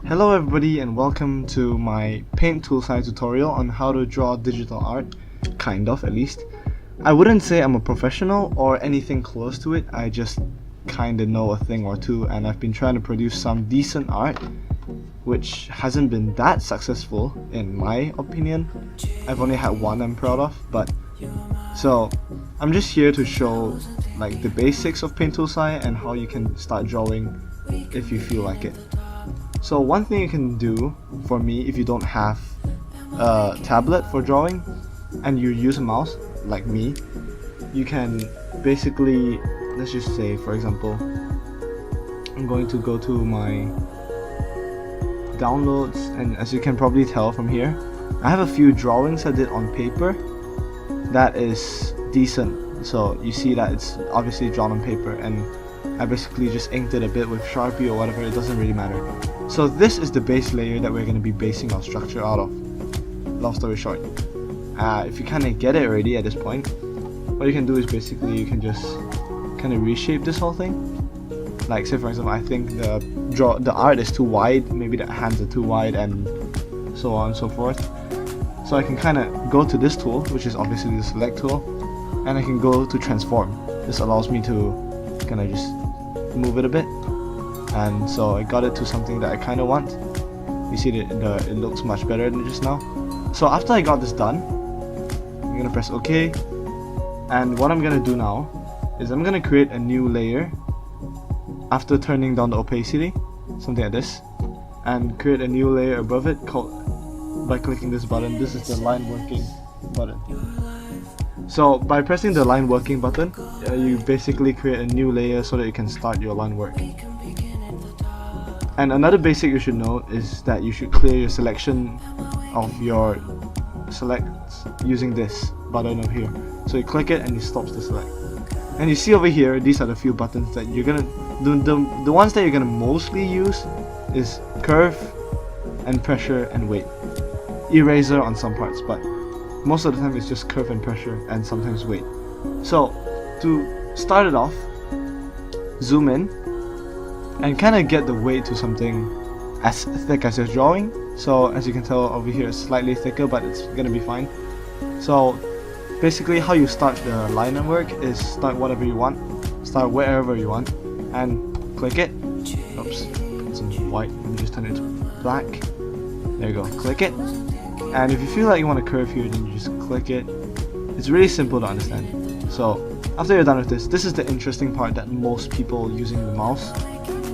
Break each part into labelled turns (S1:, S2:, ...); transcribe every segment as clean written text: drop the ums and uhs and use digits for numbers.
S1: Hello everybody and welcome to my Paint Toolsai tutorial on how to draw digital art, kind of at least. I wouldn't say I'm a professional or anything close to it, I just kinda know a thing or two, and I've been trying to produce some decent art which hasn't been that successful in my opinion. I've only had one I'm proud of, but so I'm just here to show like the basics of Paint Toolsai and how you can start drawing if you feel like it. So one thing you can do for me if you don't have a tablet for drawing and you use a mouse like me, you can basically, let's just say for example, I'm going to go to my downloads, and as you can probably tell from here, I have a few drawings I did on paper that is decent. So you see that it's obviously drawn on paper, and I basically just inked it a bit with Sharpie or whatever, it doesn't really matter. So this is the base layer that we're going to be basing our structure out of. Long story short, if you kind of get it already at this point, what you can do is basically you can just kind of reshape this whole thing. Like say for example, I think the art is too wide, maybe the hands are too wide, and so on and so forth. So I can kind of go to this tool, which is obviously the select tool, and I can go to transform. This allows me to kind of just move it a bit, and so I got it to something that I kind of want. You see it looks much better than just now. So after I got this done, I'm gonna press OK, and what I'm gonna do now is I'm gonna create a new layer after turning down the opacity, something like this, and create a new layer above it by clicking this button. This is the line working button. So by pressing the line working button, you basically create a new layer so that you can start your line work. And another basic you should know is that you should clear your selection of your selects using this button over here. So you click it and it stops the select. And you see over here, these are the few buttons that you're gonna the ones that you're gonna mostly use is curve and pressure and weight. Eraser on some parts, but most of the time it's just curve and pressure and sometimes weight. So to start it off, zoom in and kind of get the weight to something as thick as your drawing. So as you can tell over here, it's slightly thicker, but it's gonna be fine. So basically how you start the line work is start whatever you want, start wherever you want, and click it. Oops, it's in white, let me just turn it to black. There you go, click it. And if you feel like you want to curve here, then you just click it. It's really simple to understand. So after you're done with this, this is the interesting part that most people using the mouse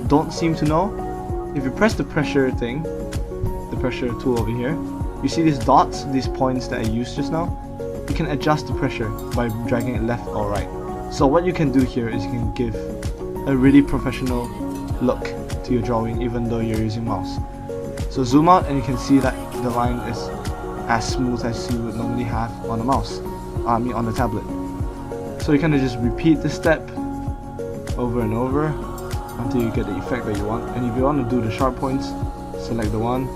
S1: don't seem to know. If you press the pressure thing, the pressure tool over here, you see these dots, these points that I used just now. You can adjust the pressure by dragging it left or right. So what you can do here is you can give a really professional look to your drawing even though you're using mouse. So zoom out and you can see that the line is as smooth as you would normally have on a mouse, on the tablet. So you kind of just repeat this step over and over until you get the effect that you want. And if you want to do the sharp points, select the one,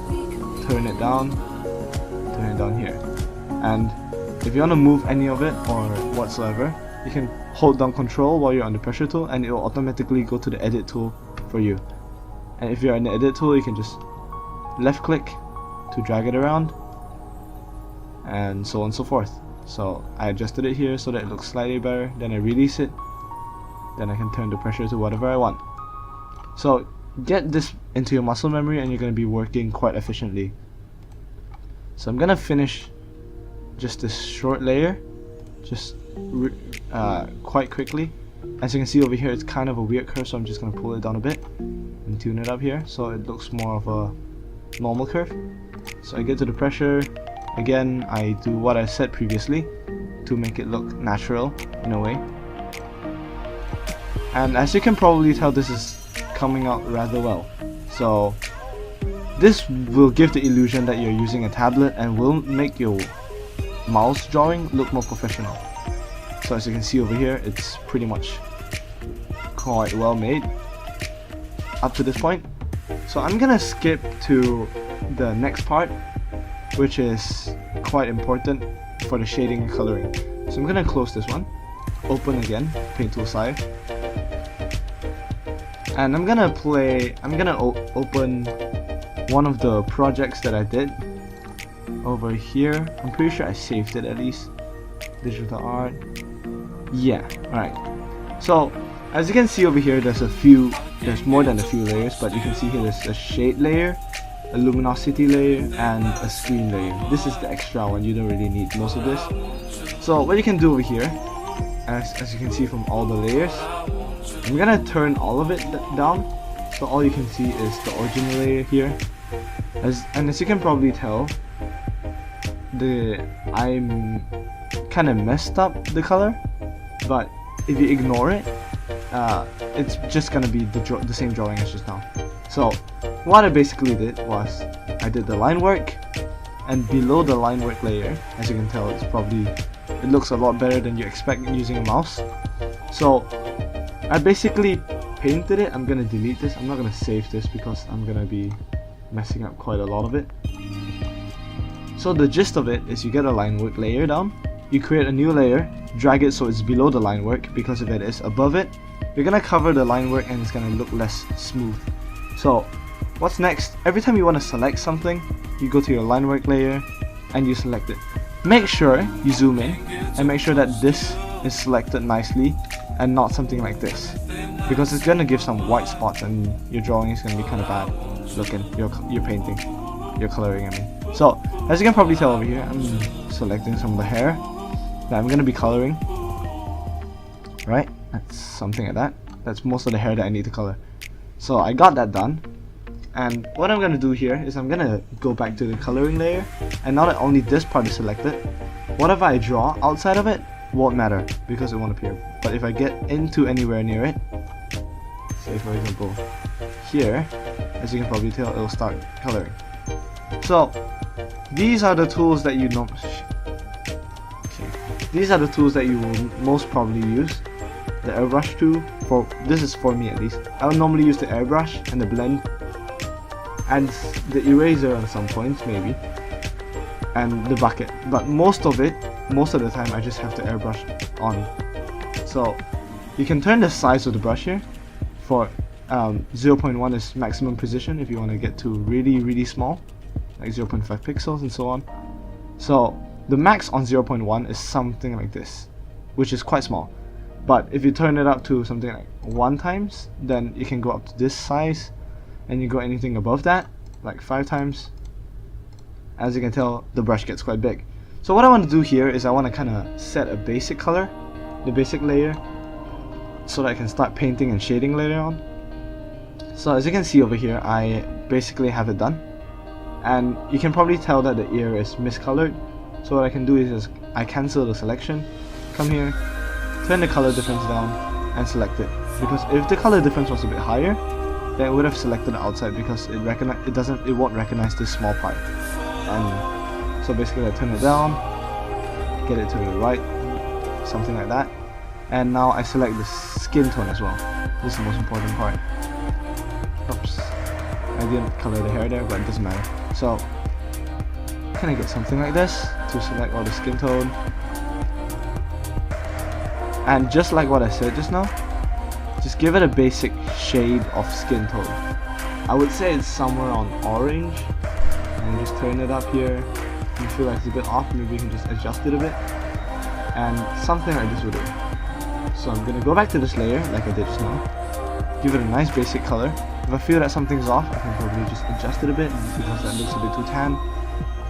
S1: turn it down here. And if you want to move any of it or whatsoever, you can hold down Control while you're on the pressure tool and it will automatically go to the edit tool for you. And if you're in the edit tool, you can just left click to drag it around, and so on and so forth. So I adjusted it here so that it looks slightly better, then I release it, then I can turn the pressure to whatever I want. So get this into your muscle memory and you're going to be working quite efficiently. So I'm going to finish just this short layer just quite quickly. As you can see over here, it's kind of a weird curve, so I'm just going to pull it down a bit and tune it up here so it looks more of a normal curve. So I get to the pressure. Again, I do what I said previously to make it look natural in a way. And as you can probably tell, this is coming out rather well. So this will give the illusion that you're using a tablet and will make your mouse drawing look more professional. So as you can see over here, it's pretty much quite well made up to this point. So I'm gonna skip to the next part, which is quite important for the shading and coloring. So I'm gonna close this one, open again, Paint Toolsai, and I'm gonna open one of the projects that I did over here. I'm pretty sure I saved it at least. Digital art. Yeah, alright. So as you can see over here, there's more than a few layers, but you can see here there's a shade layer, a luminosity layer, and a screen layer. This is the extra one, you don't really need most of this. So what you can do over here, as you can see from all the layers, I'm gonna turn all of it down, so all you can see is the original layer here. As you can probably tell, I'm kind of messed up the color, but if you ignore it, it's just gonna be the same drawing as just now. So what I basically did was I did the line work, and below the line work layer, as you can tell, it looks a lot better than you expect using a mouse. So I basically painted it. I'm gonna delete this. I'm not gonna save this because I'm gonna be messing up quite a lot of it. So the gist of it is you get a line work layer down, you create a new layer, drag it so it's below the line work, because if it is above it, you're gonna cover the line work and it's gonna look less smooth. So what's next? Every time you want to select something, you go to your line work layer and you select it. Make sure you zoom in and make sure that this is selected nicely and not something like this, because it's gonna give some white spots and your drawing is gonna be kind of bad looking. Your painting, your coloring, I mean. So as you can probably tell over here, I'm selecting some of the hair that I'm gonna be coloring. Right, that's something like that. That's most of the hair that I need to color. So I got that done, and what I'm gonna do here is I'm gonna go back to the coloring layer, and now that only this part is selected, whatever I draw outside of it won't matter because it won't appear. But if I get into anywhere near it, say for example here, as you can probably tell, it'll start coloring. So these are the tools that you know. These are the tools that you will most probably use. The airbrush tool, this is for me at least. I would normally use the airbrush and the blend and the eraser at some points maybe, and the bucket. But most of the time I just have the airbrush on. So you can turn the size of the brush here. For 0.1 is maximum precision if you want to get to really small, like 0.5 pixels and so on. So the max on 0.1 is something like this, which is quite small. But if you turn it up to something like 1 times, then you can go up to this size, and you go anything above that, like 5 times. As you can tell, the brush gets quite big. So what I want to do here is I want to kind of set a basic color, the basic layer, so that I can start painting and shading later on. So as you can see over here, I basically have it done, and you can probably tell that the ear is miscolored. So what I can do is just I cancel the selection, come here, turn the color difference down, and select it. Because if the color difference was a bit higher, then it would have selected the outside, because it won't recognize this small part. And so basically I turn it down, get it to the right, something like that. And now I select the skin tone as well. This is the most important part. Oops, I didn't color the hair there, but it doesn't matter. So can I get something like this to select all the skin tone? And just like what I said just now, just give it a basic shade of skin tone. I would say it's somewhere on orange, and just turn it up here. If you feel like it's a bit off, maybe you can just adjust it a bit, and something like this will do. So I'm gonna go back to this layer like I did just now, give it a nice basic color. If I feel that something's off, I can probably just adjust it a bit because that looks a bit too tan.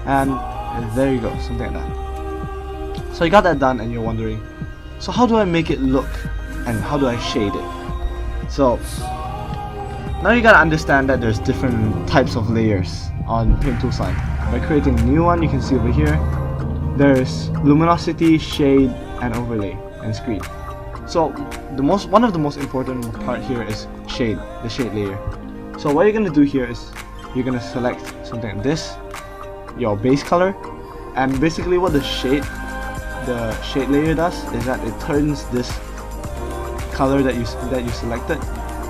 S1: And there you go, something like that. So you got that done, and you're wondering, so how do I make it look and how do I shade it? So now you gotta understand that there's different types of layers on Paint Tool side. By creating a new one, you can see over here, there's luminosity, shade, and overlay, and screen. So one of the most important part here is shade, the shade layer. So what you're gonna do here is you're gonna select something like this, your base color, and basically what the shade layer does is that it turns this color that you selected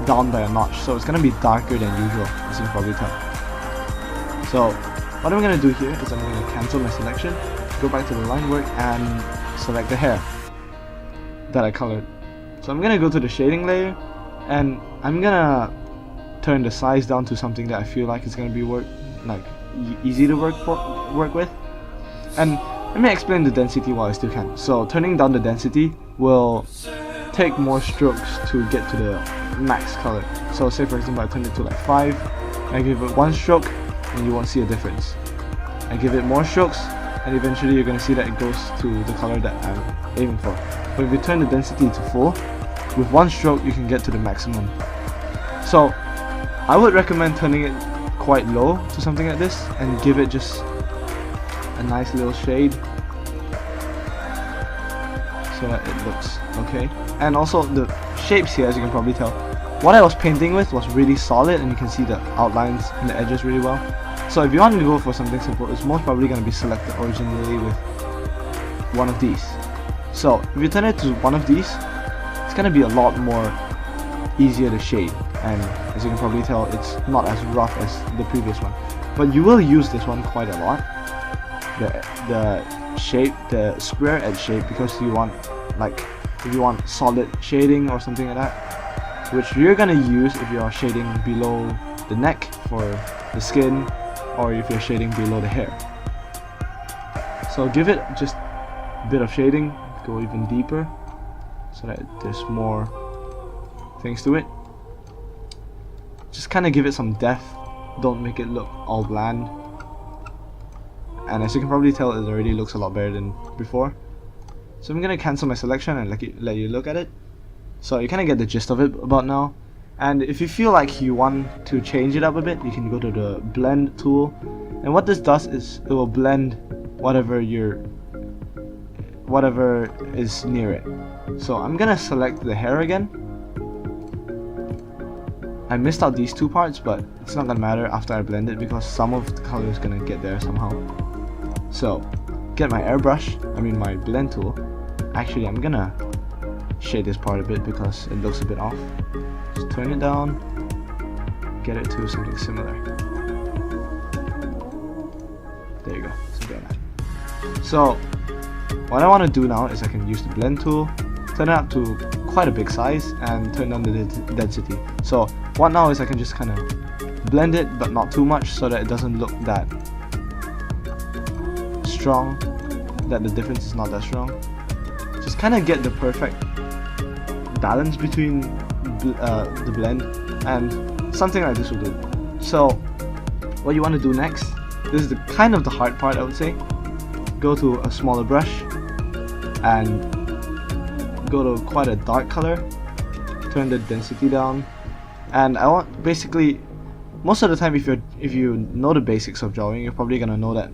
S1: down by a notch, so it's gonna be darker than usual, as you can probably tell. So what I'm gonna do here is I'm gonna cancel my selection, go back to the line work, and select the hair that I colored. So I'm gonna go to the shading layer, and I'm gonna turn the size down to something that I feel like is gonna be easy to work with. And let me explain the density while I still can. So turning down the density will take more strokes to get to the max color. So say for example I turn it to like 5, I give it 1 stroke and you won't see a difference. I give it more strokes and eventually you're gonna see that it goes to the color that I'm aiming for. But if you turn the density to full, with 1 stroke you can get to the maximum. So I would recommend turning it quite low to something like this and give it just a nice little shade so that it looks okay. And also the shapes here, as you can probably tell, what I was painting with was really solid and you can see the outlines and the edges really well. So if you want to go for something simple, it's most probably going to be selected originally with one of these. So if you turn it to one of these, it's going to be a lot more easier to shade, and as you can probably tell, it's not as rough as the previous one. But you will use this one quite a lot, the shape, the square edge shape, because you want, like, if you want solid shading or something like that, which you're gonna use if you are shading below the neck for the skin, or if you're shading below the hair. So give it just a bit of shading, go even deeper, so that there's more things to it. Just kind of give it some depth, don't make it look all bland. And as you can probably tell, it already looks a lot better than before. So I'm gonna cancel my selection and let you look at it. So you kind of get the gist of it about now. And if you feel like you want to change it up a bit, you can go to the blend tool. And what this does is it will blend whatever is near it. So I'm gonna select the hair again. I missed out these 2 parts, but it's not gonna matter after I blend it because some of the color is gonna get there somehow. So get my airbrush, my blend tool. Actually, I'm gonna shade this part a bit because it looks a bit off. Just turn it down, get it to something similar. There you go, something like that. So what I want to do now is I can use the blend tool, turn it up to quite a big size, and turn down the density. So what now is I can just kind of blend it, but not too much, so that it doesn't look that strong, that the difference is not that strong. Just kind of get the perfect balance between the blend, and something like this will do. So what you want to do next, this is kind of the hard part, I would say. Go to a smaller brush and go to quite a dark color, turn the density down, and I want, basically, most of the time if you know the basics of drawing, you're probably gonna know that,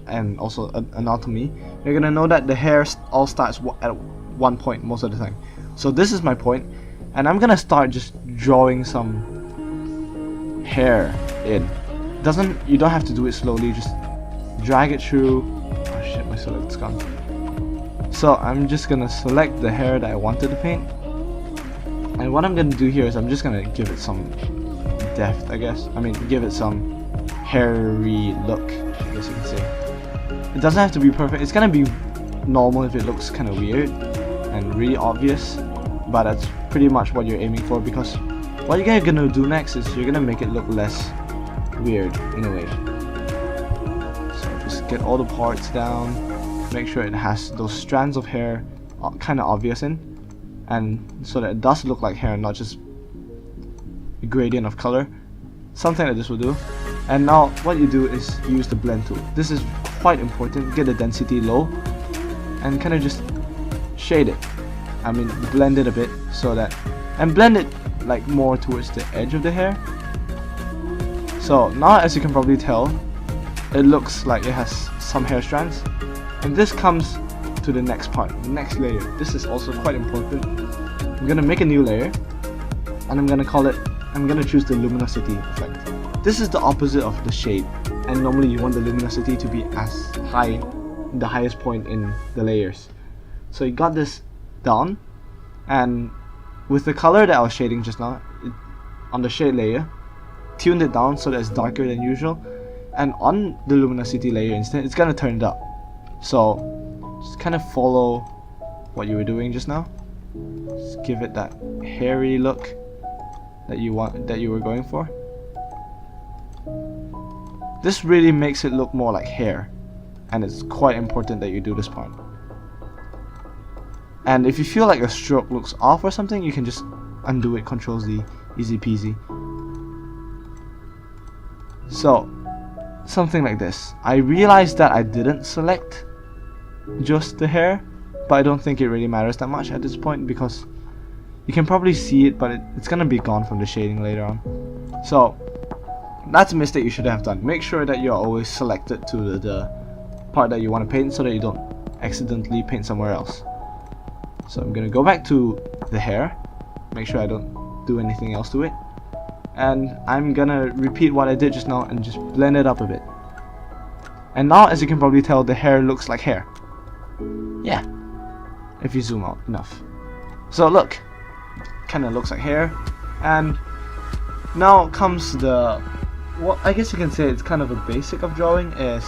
S1: and also anatomy, you're gonna know that the hair all starts at one point most of the time. So this is my point, and I'm gonna start just drawing some hair in. You don't have to do it slowly, just drag it through. Oh shit, my select's gone. So I'm just gonna select the hair that I wanted to paint, and what I'm gonna do here is I'm just gonna give it some depth, I guess. Give it some hairy look, I guess you can say. It doesn't have to be perfect. It's gonna be normal if it looks kind of weird and really obvious, but that's pretty much what you're aiming for, because what you're gonna do next is you're gonna make it look less weird in a way. So just get all the parts down, make sure it has those strands of hair kind of obvious in, and so that it does look like hair, not just a gradient of color. Something like this will do. And now what you do is use the blend tool. This is quite important. Get the density low and kind of just shade it. Blend it a bit, so that, and blend it like more towards the edge of the hair. So now, as you can probably tell, it looks like it has some hair strands, and this comes to the next part, the next layer. This is also quite important. I'm gonna make a new layer, and I'm gonna choose the luminosity effect. This is the opposite of the shade, and normally you want the luminosity to be as high, the highest point in the layers. So you got this down, and with the color that I was shading just now, on the shade layer, tuned it down so that it's darker than usual, and on the luminosity layer instead, it's gonna turn it up. So just kind of follow what you were doing just now. Just give it that hairy look that you were going for. This really makes it look more like hair, and it's quite important that you do this part. And if you feel like a stroke looks off or something, you can just undo it, Control Z, easy peasy. So, something like this. I realized that I didn't select just the hair, but I don't think it really matters that much at this point, because you can probably see it, but it's gonna be gone from the shading later on. So, that's a mistake you shouldn't have done. Make sure that you're always selected to the part that you want to paint, so that you don't accidentally paint somewhere else. So I'm gonna go back to the hair, make sure I don't do anything else to it, and I'm gonna repeat what I did just now and just blend it up a bit. And now, as you can probably tell, the hair looks like hair. Yeah, if you zoom out enough. So look, kinda looks like hair. And now comes the, what I guess you can say it's kind of a basic of drawing, is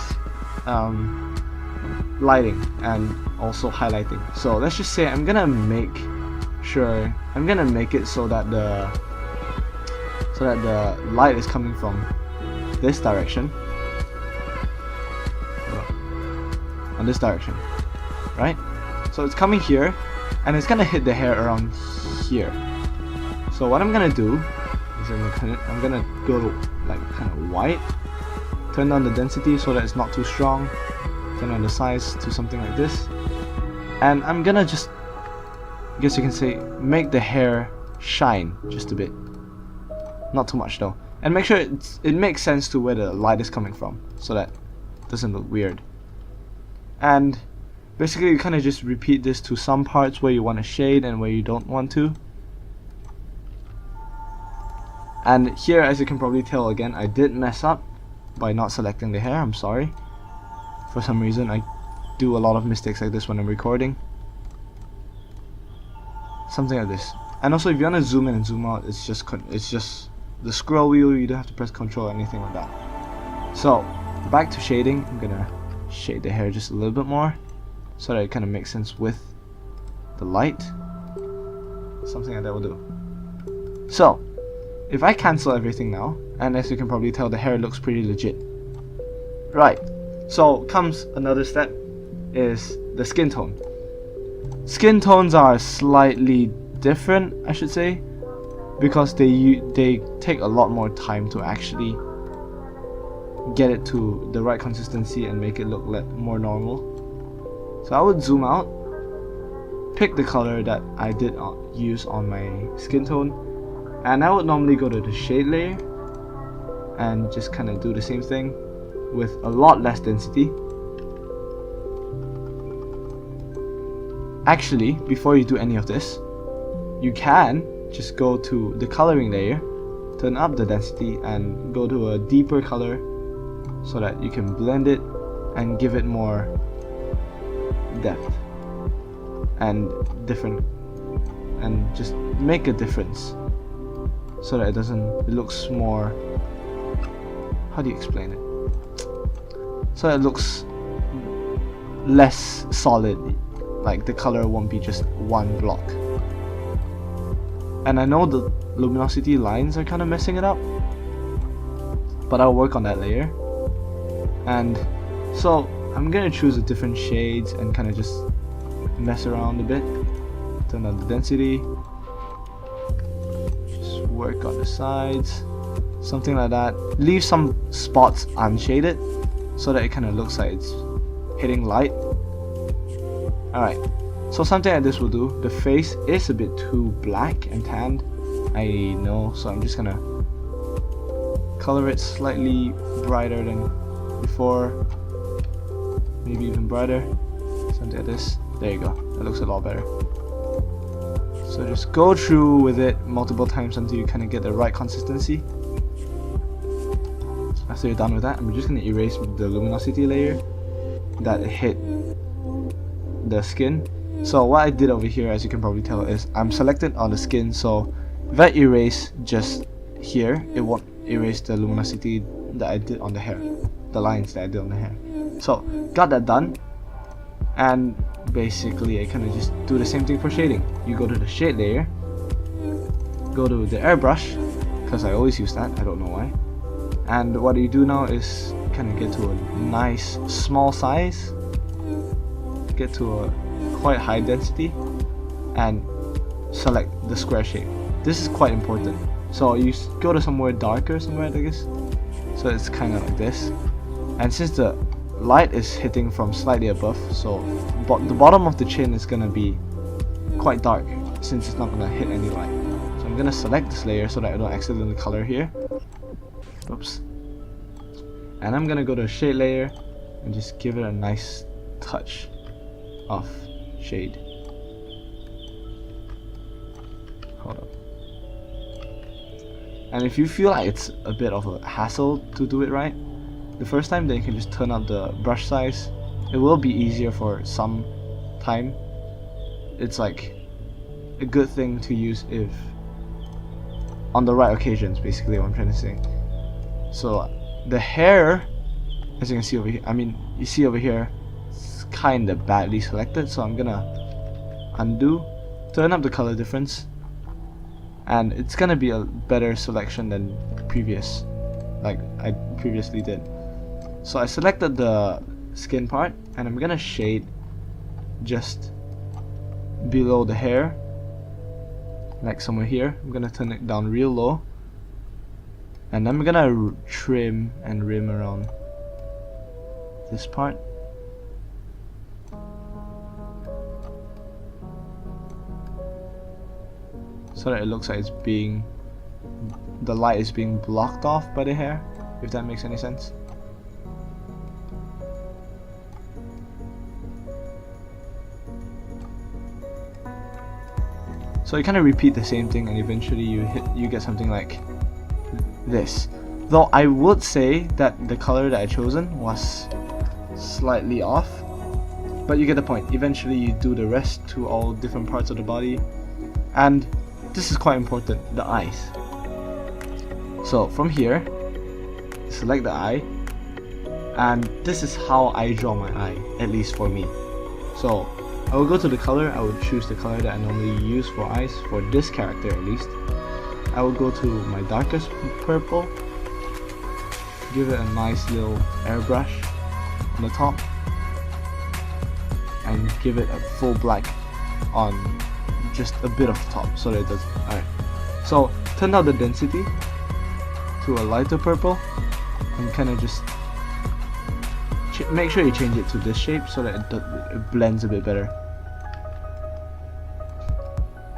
S1: lighting and also highlighting. So let's just say I'm gonna make it so that the light is coming from this direction, on this direction, right? So it's coming here, and it's gonna hit the hair around here. So what I'm gonna do is I'm gonna go to like kind of white, turn down the density so that it's not too strong, turn on the size to something like this, and I'm gonna just, I guess you can say, make the hair shine just a bit, not too much though, and make sure it makes sense to where the light is coming from, so that it doesn't look weird. And basically you kind of just repeat this to some parts where you want to shade and where you don't want to. And here, as you can probably tell, again, I did mess up by not selecting the hair. I'm sorry. For some reason I do a lot of mistakes like this when I'm recording. Something like this. And also, if you want to zoom in and zoom out, it's just the scroll wheel. You don't have to press Control or anything like that. So back to shading, I'm gonna shade the hair just a little bit more so that it kind of makes sense with the light. Something like that will do. So if I cancel everything now, and as you can probably tell, the hair looks pretty legit. Right, so comes another step, is the skin tone. Skin tones are slightly different, I should say, because they take a lot more time to actually get it to the right consistency and make it look more normal. So I would zoom out, pick the color that I did use on my skin tone, and I would normally go to the shade layer and just kind of do the same thing with a lot less density. Actually, before you do any of this, you can just go to the coloring layer, turn up the density, and go to a deeper color so that you can blend it and give it more depth and different, and just make a difference so that it looks more, how do you explain it, so it looks less solid, like the color won't be just one block. And I know the luminosity lines are kind of messing it up, but I'll work on that later. And so I'm gonna choose the different shades and kind of just mess around a bit, turn on the density, just work on the sides, something like that. Leave some spots unshaded so that it kind of looks like it's hitting light. Alright, so something like this will do. The face is a bit too black and tanned, I know, so I'm just gonna color it slightly brighter than before, maybe even brighter, something like this. There you go, that looks a lot better. So just go through with it multiple times until you kind of get the right consistency. After you're done with that, I'm just going to erase the luminosity layer that hit the skin. So what I did over here, as you can probably tell, is I'm selected on the skin, so if I erase just here, it won't erase the luminosity that I did on the hair, the lines that I did on the hair. So got that done, and basically I kind of just do the same thing for shading. You go to the shade layer, go to the airbrush, because I always use that, I don't know why, And what you do now is kind of get to a nice small size, get to a quite high density, and select the square shape. This is quite important. So you go to somewhere darker, somewhere like this. So it's kind of like this. And since the light is hitting from slightly above, so the bottom of the chin is gonna be quite dark since it's not gonna hit any light. So I'm gonna select this layer so that I don't accidentally color here. Oops. And I'm gonna go to shade layer and just give it a nice touch of shade. Hold up. And if you feel like it's a bit of a hassle to do it right the first time, then you can just turn up the brush size. It will be easier for some time. It's like a good thing to use if on the right occasions, basically what I'm trying to say. So the hair, as you can see over here, you see over here, it's kinda badly selected, so I'm gonna undo, turn up the color difference, and it's gonna be a better selection than previous, like I previously did. So I selected the skin part, and I'm gonna shade just below the hair, like somewhere here. I'm gonna turn it down real low, and I'm gonna trim and rim around this part. So that it looks like the light is being blocked off by the hair, if that makes any sense. So you kind of repeat the same thing, and eventually you get something like this. Though I would say that the color that I chosen was slightly off, but you get the point. Eventually you do the rest to all different parts of the body, and this is quite important, the eyes. So from here, select the eye, and this is how I draw my eye, at least for me. So I will go to the color. I will choose the color that I normally use for eyes, for this character at least. I will go to my darkest purple, give it a nice little airbrush on the top, and give it a full black on just a bit of the top so that it does. Alright, so turn down the density to a lighter purple, and kind of just make sure you change it to this shape so that it blends a bit better.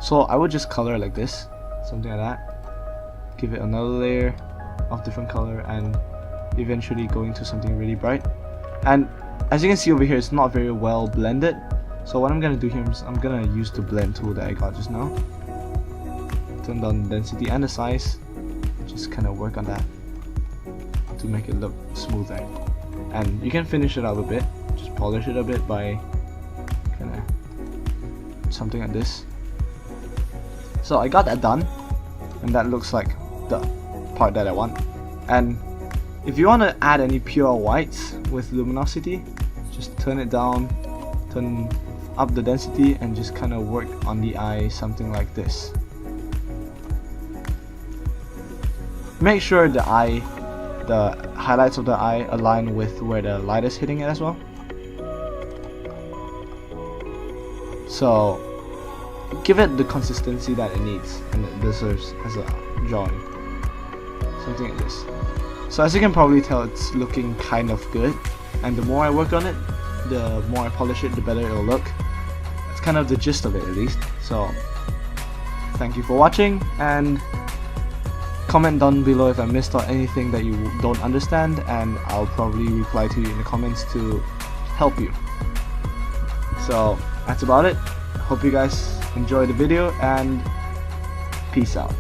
S1: So I would just color like this, something like that. Give it another layer of different color, and eventually go into something really bright. And as you can see over here, it's not very well blended. So what I'm gonna do here is I'm gonna use the blend tool that I got just now. Turn down the density and the size. Just kind of work on that to make it look smoother. And you can finish it up a bit, just polish it a bit by kind of something like this. So I got that done, and that looks like the part that I want. And if you want to add any pure whites with luminosity, just turn it down, turn up the density, and just kind of work on the eye, something like this. Make sure the highlights of the eye align with where the light is hitting it as well. So give it the consistency that it needs and it deserves as a drawing. Something like this. So as you can probably tell, it's looking kind of good, and the more I work on it, the more I polish it, the better it will look. That's kind of the gist of it, at least. So thank you for watching, and comment down below if I missed out anything that you don't understand, and I'll probably reply to you in the comments to help you. So that's about it. Hope you guys enjoyed the video, and peace out.